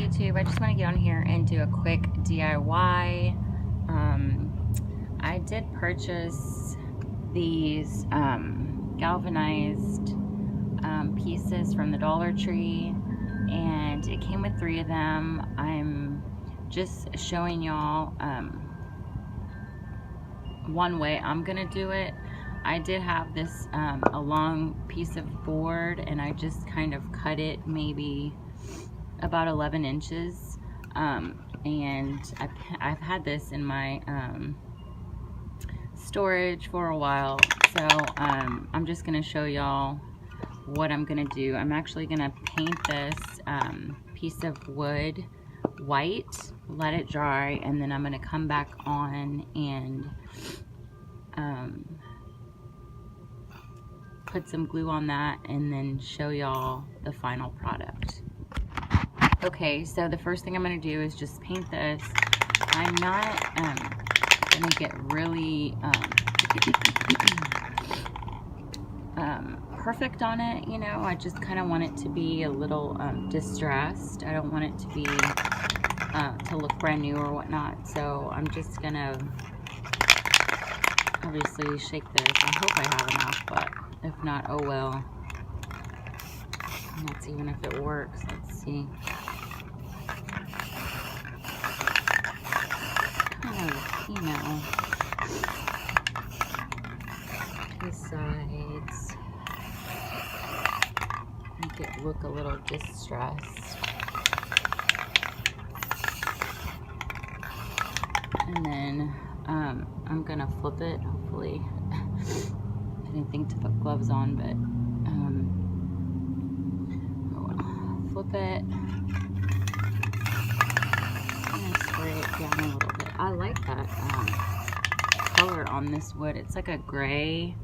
YouTube. I just want to get on here and do a quick DIY. I did purchase these galvanized pieces from the Dollar Tree, and it came with 3 of them. I'm just showing y'all one way I'm gonna do it. I did have this a long piece of board, and I just kind of cut it maybe about 11 inches, and I've had this in my storage for a while, so I'm just gonna show y'all what I'm gonna do. I'm actually gonna paint this piece of wood white, let it dry, and then I'm gonna come back on and put some glue on that and then show y'all the final product. Okay, so the first thing I'm gonna do is just paint this. I'm not gonna get really perfect on it, you know. I just kind of want it to be a little distressed. I don't want it to be to look brand new or whatnot. So I'm just gonna obviously shake this. I hope I have enough, but if not, oh well. And that's even if it works. Let's see. Kind of, you know, two sides. Make it look a little distressed. And then I'm gonna flip it, hopefully. I didn't think to put gloves on, but oh well. Flip it. I'm gonna spray it down a little bit. I like that color on this wood. It's like a gray,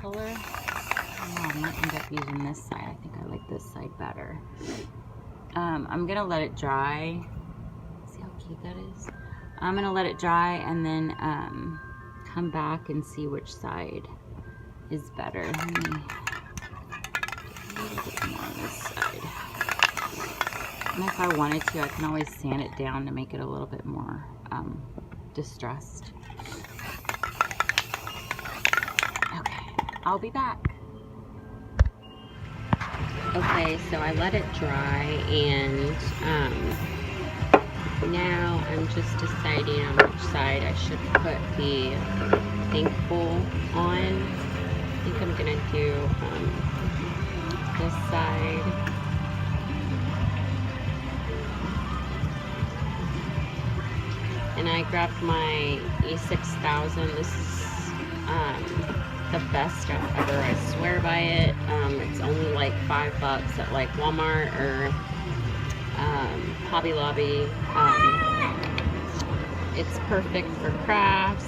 color. Oh, I might end up using this side. I think I like this side better. I'm gonna let it dry. See how cute that is? I'm gonna let it dry and then come back and see which side is better. Let me get a little bit more on this side. And if I wanted to, I can always sand it down to make it a little bit more distressed. Okay, I'll be back. Okay, so I let it dry, and now I'm just deciding on which side I should put the thankful on. I think I'm gonna do this side. And I grabbed my E6000. This is the best stuff ever. I swear by it. It's only like $5 at like Walmart or Hobby Lobby. It's perfect for crafts.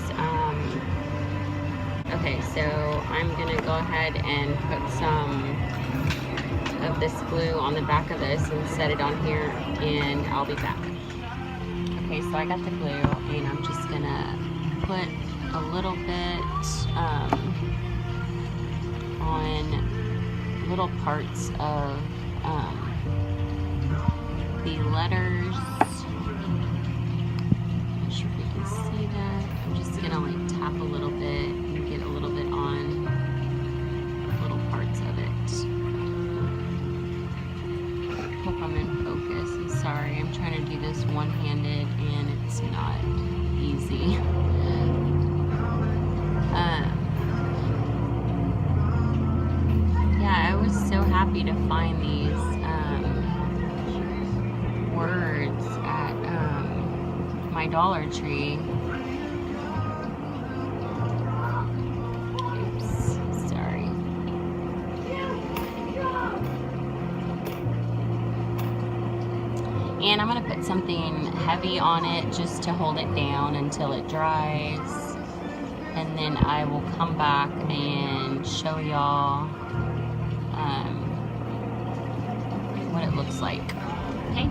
Okay, so I'm gonna go ahead and put some of this glue on the back of this and set it on here, and I'll be back. Okay, so I got the glue, and I'm just gonna put a little bit on little parts of the letters. Not sure if you can see that. I'm just gonna like tap a little bit and get a little bit on little parts of it. Hope I'm in focus. I'm sorry, I'm trying to do this one-handed and it's not easy. Yeah, I was so happy to find these words at my Dollar Tree. Oops, sorry. And I'm going to put something heavy on it just to hold it down until it dries. And then I will come back and show y'all what it looks like. Okay?